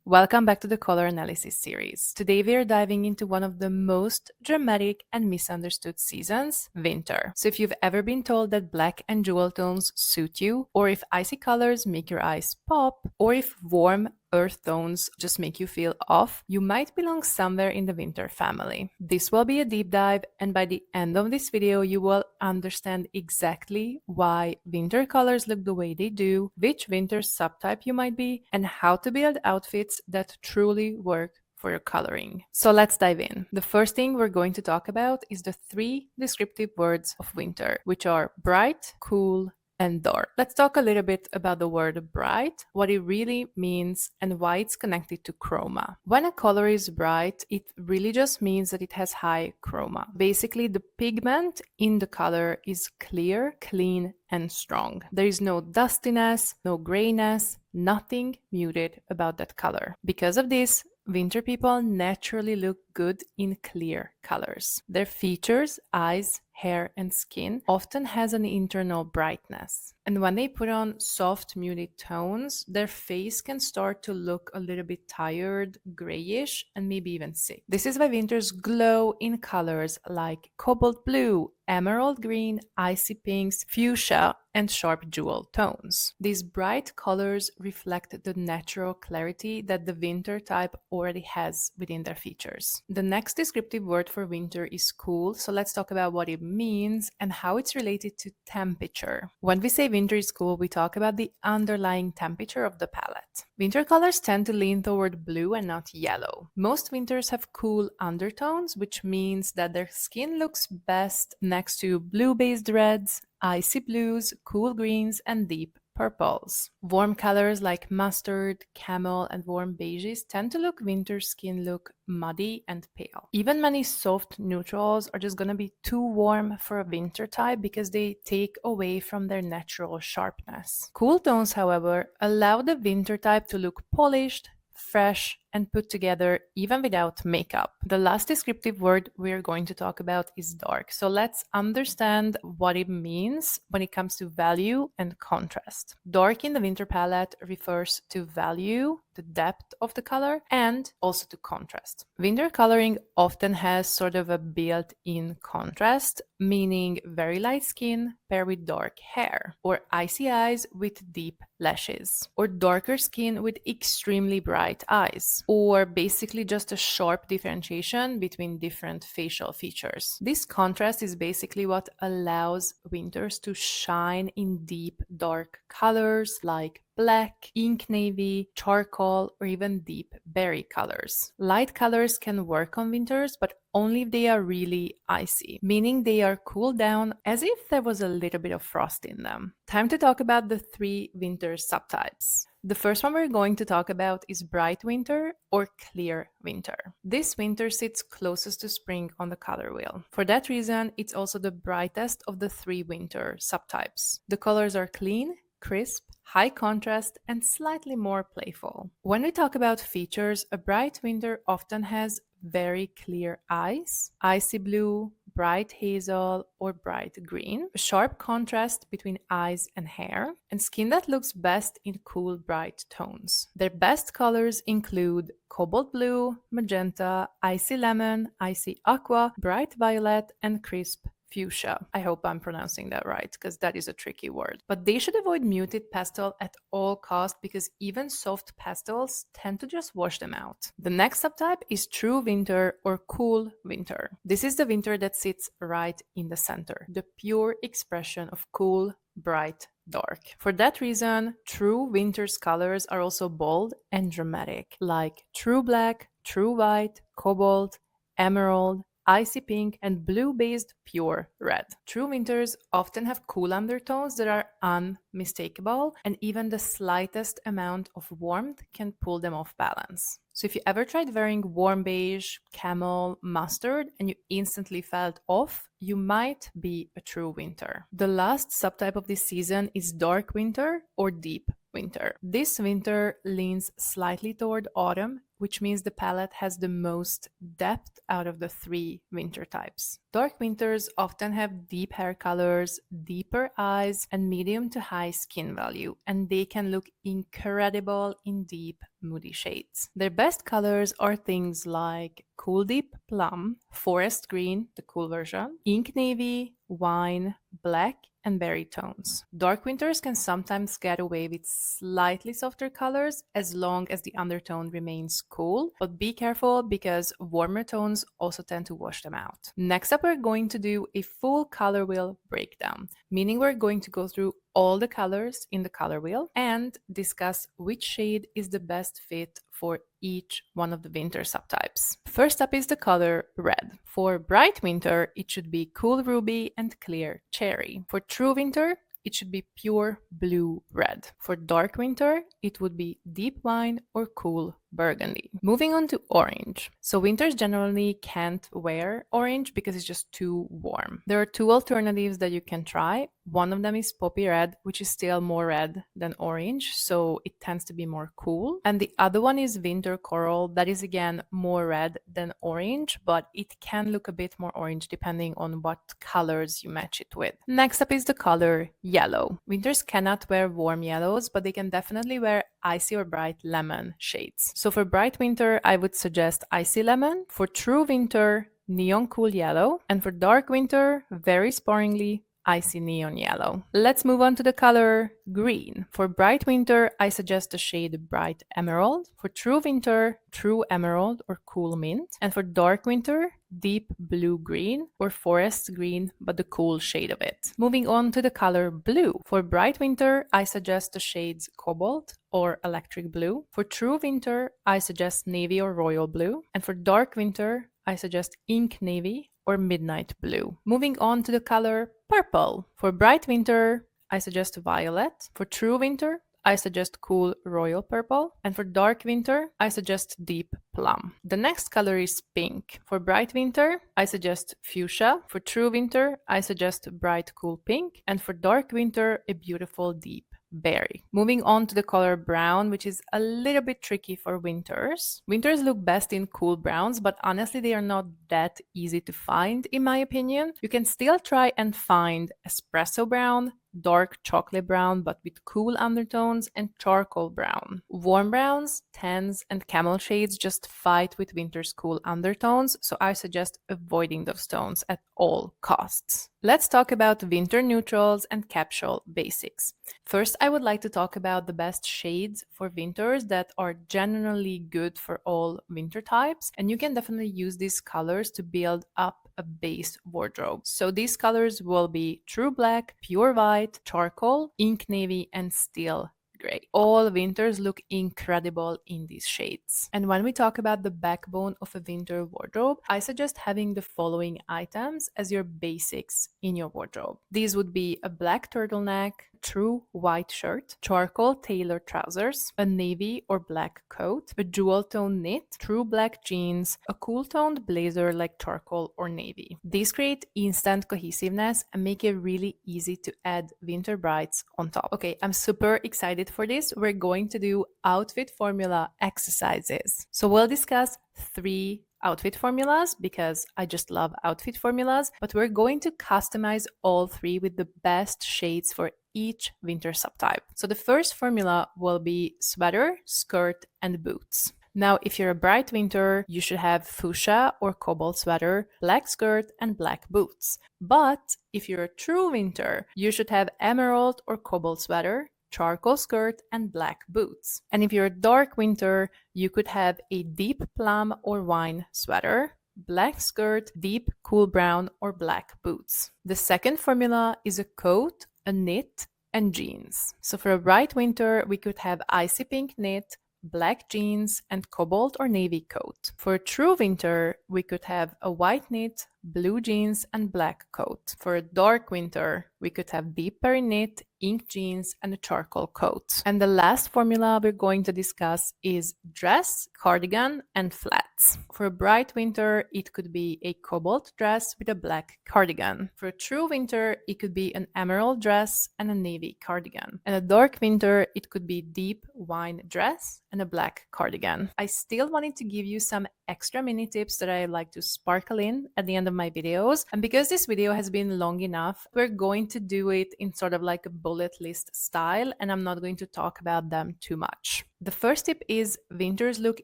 Welcome back to the color analysis series. Today we are diving into one of the most dramatic and misunderstood seasons, winter. So if you've ever been told that black and jewel tones suit you, or if icy colors make your eyes pop, or if warm earth tones just make you feel off, you might belong somewhere in the winter family. This will be a deep dive, and by the end of this video, you will understand exactly why winter colors look the way they do, which winter subtype you might be, and how to build outfits that truly work for your coloring. So let's dive in. The first thing we're going to talk about is the 3 descriptive words of winter, which are bright, cool, and dark. Let's talk a little bit about the word bright, what it really means, and why it's connected to chroma. When a color is bright, it really just means that it has high chroma. Basically, the pigment in the color is clear, clean, and strong. There is no dustiness, no grayness, nothing muted about that color. Because of this, winter people naturally look good in clear colors. Their features, eyes, hair, and skin often has an internal brightness. And when they put on soft, muted tones, their face can start to look a little bit tired, grayish, and maybe even sick. This is why winters glow in colors like cobalt blue, emerald green, icy pinks, fuchsia, and sharp jewel tones. These bright colors reflect the natural clarity that the winter type already has within their features. The next descriptive word for winter is cool, so let's talk about what it means and how it's related to temperature. When we say winter is cool, we talk about the underlying temperature of the palette. Winter colors tend to lean toward blue and not yellow. Most winters have cool undertones, which means that their skin looks best next to blue-based reds, icy blues, cool greens, and deep purples. Warm colors like mustard, camel, and warm beiges tend to look winter skin look muddy and pale. Even many soft neutrals are just gonna be too warm for a winter type because they take away from their natural sharpness. Cool tones, however, allow the winter type to look polished, fresh, and put together even without makeup. The last descriptive word we're going to talk about is dark. So let's understand what it means when it comes to value and contrast. Dark in the winter palette refers to value, the depth of the color, and also to contrast. Winter coloring often has sort of a built-in contrast, meaning very light skin paired with dark hair, or icy eyes with deep lashes, or darker skin with extremely bright eyes, or basically just a sharp differentiation between different facial features. This contrast is basically what allows winters to shine in deep dark colors like black, ink navy, charcoal, or even deep berry colors. Light colors can work on winters, but only if they are really icy, meaning they are cooled down as if there was a little bit of frost in them. Time to talk about the 3 winter subtypes. The first one we're going to talk about is bright winter or clear winter. This winter sits closest to spring on the color wheel. For that reason, it's also the brightest of the 3 winter subtypes. The colors are clean, crisp, high contrast, and slightly more playful. When we talk about features, a bright winter often has very clear eyes, icy blue, bright hazel, or bright green, a sharp contrast between eyes and hair, and skin that looks best in cool, bright tones. Their best colors include cobalt blue, magenta, icy lemon, icy aqua, bright violet, and crisp fuchsia. I hope I'm pronouncing that right because that is a tricky word. But they should avoid muted pastel at all costs because even soft pastels tend to just wash them out. The next subtype is true winter or cool winter. This is the winter that sits right in the center, the pure expression of cool, bright, dark. For that reason, true winter's colors are also bold and dramatic, like true black, true white, cobalt, emerald, icy pink, and blue-based pure red. True winters often have cool undertones that are unmistakable, and even the slightest amount of warmth can pull them off balance. So if you ever tried wearing warm beige, camel, mustard, and you instantly felt off, you might be a true winter. The last subtype of this season is dark winter or deep winter. This winter leans slightly toward autumn, which means the palette has the most depth out of the 3 winter types. Dark winters often have deep hair colors, deeper eyes, and medium to high skin value, and they can look incredible in deep, moody shades. Their best colors are things like cool deep plum, forest green, the cool version, ink navy, wine, black, and berry tones. Dark winters can sometimes get away with slightly softer colors as long as the undertone remains cool, but be careful because warmer tones also tend to wash them out. Next up, we're going to do a full color wheel breakdown, meaning we're going to go through all the colors in the color wheel and discuss which shade is the best fit for each one of the winter subtypes. First up is the color red. For bright winter, it should be cool ruby and clear cherry. For true winter, it should be pure blue red. For dark winter, it would be deep wine or cool burgundy. Moving on to orange. So winters generally can't wear orange because it's just too warm. There are 2 alternatives that you can try. One of them is poppy red, which is still more red than orange, so it tends to be more cool. And the other one is winter coral, that is again more red than orange, but it can look a bit more orange depending on what colors you match it with. Next up is the color yellow. Winters cannot wear warm yellows, but they can definitely wear icy or bright lemon shades. So for bright winter, I would suggest icy lemon. For true winter, neon cool yellow. And for dark winter, very sparingly, icy neon yellow. Let's move on to the color green. For bright winter, I suggest the shade bright emerald. For true winter, true emerald or cool mint. And for dark winter, deep blue green or forest green, but the cool shade of it. Moving on to the color blue. For bright winter, I suggest the shades cobalt or electric blue. For true winter, I suggest navy or royal blue. And for dark winter, I suggest ink navy or midnight blue. Moving on to the color purple. For bright winter, I suggest violet. For true winter, I suggest cool royal purple. And for dark winter, I suggest deep plum. The next color is pink. For bright winter, I suggest fuchsia. For true winter, I suggest bright cool pink. And for dark winter, a beautiful deep berry. Moving on to the color brown, which is a little bit tricky for winters. Winters look best in cool browns, but honestly, they are not that easy to find, in my opinion. You can still try and find espresso brown, dark chocolate brown but with cool undertones, and charcoal brown. Warm browns, tans, and camel shades just fight with winter's cool undertones, so I suggest avoiding those tones at all costs. Let's talk about winter neutrals and capsule basics. First, I would like to talk about the best shades for winters that are generally good for all winter types, and you can definitely use these colors to build up a base wardrobe. So these colors will be true black, pure white, charcoal, ink navy, and steel gray. All winters look incredible in these shades. And when we talk about the backbone of a winter wardrobe, I suggest having the following items as your basics in your wardrobe. These would be a black turtleneck, true white shirt, charcoal tailored trousers, a navy or black coat, a jewel tone knit, true black jeans, a cool toned blazer like charcoal or navy. These create instant cohesiveness and make it really easy to add winter brights on top. Okay, I'm super excited for this. We're going to do outfit formula exercises. So we'll discuss 3 outfit formulas because I just love outfit formulas, but we're going to customize all 3 with the best shades for each winter subtype. So the first formula will be sweater, skirt, and boots. Now, if you're a bright winter, you should have fuchsia or cobalt sweater, black skirt, and black boots. But if you're a true winter, you should have emerald or cobalt sweater, charcoal skirt, and black boots. And if you're a dark winter, you could have a deep plum or wine sweater, black skirt, deep cool brown, or black boots. The second formula is a coat, a knit, and jeans. So for a bright winter, we could have icy pink knit, black jeans, and cobalt or navy coat. For a true winter, we could have a white knit, blue jeans, and black coat. For a dark winter, we could have deep knit, ink jeans, and a charcoal coat. And the last formula we're going to discuss is dress, cardigan, and flats. For a bright winter, it could be a cobalt dress with a black cardigan. For a true winter, it could be an emerald dress and a navy cardigan. And a dark winter, it could be deep wine dress and a black cardigan. I still wanted to give you some extra mini tips that I like to sparkle in at the end of my videos. And because this video has been long enough, we're going to do it in sort of like a bullet list style, and I'm not going to talk about them too much. The first tip is winters look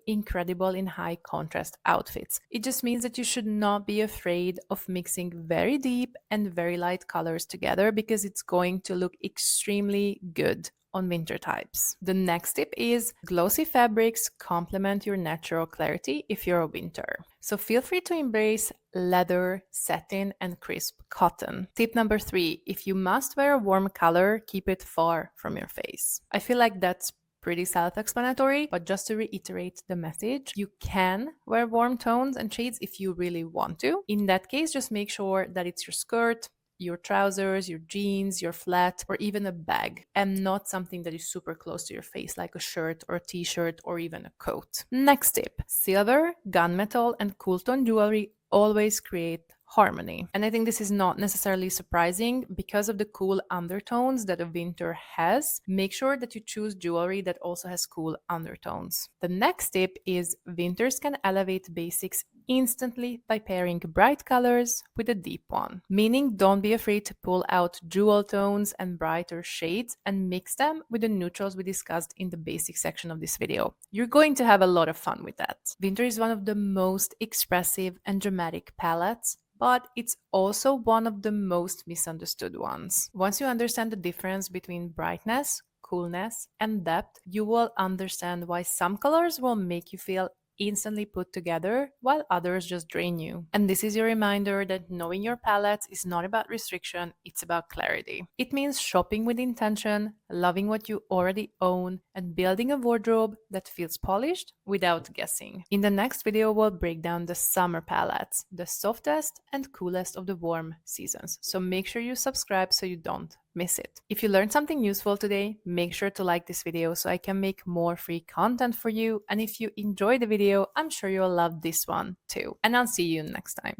incredible in high contrast outfits. It just means that you should not be afraid of mixing very deep and very light colors together because it's going to look extremely good on winter types. The next tip is glossy fabrics complement your natural clarity if you're a winter. So feel free to embrace leather, satin, and crisp cotton. Tip number 3, if you must wear a warm color, keep it far from your face. I feel like that's pretty self-explanatory, but just to reiterate the message, you can wear warm tones and shades if you really want to. In that case, just make sure that it's your skirt, your trousers, your jeans, your flat, or even a bag, and not something that is super close to your face, like a shirt or a t-shirt or even a coat. Next tip, silver, gunmetal, and cool tone jewelry always create harmony. And I think this is not necessarily surprising because of the cool undertones that a winter has. Make sure that you choose jewelry that also has cool undertones. The next tip is winters can elevate basics instantly by pairing bright colors with a deep one. Meaning, don't be afraid to pull out jewel tones and brighter shades and mix them with the neutrals we discussed in the basic section of this video. You're going to have a lot of fun with that. Winter is one of the most expressive and dramatic palettes, but it's also one of the most misunderstood ones. Once you understand the difference between brightness, coolness, and depth, you will understand why some colors will make you feel instantly put together while others just drain you. And this is your reminder that knowing your palette is not about restriction, it's about clarity. It means shopping with intention, loving what you already own, and building a wardrobe that feels polished without guessing. In the next video, we'll break down the summer palettes, the softest and coolest of the warm seasons. So make sure you subscribe so you don't miss it. If you learned something useful today, make sure to like this video so I can make more free content for you. And if you enjoyed the video, I'm sure you'll love this one too. And I'll see you next time.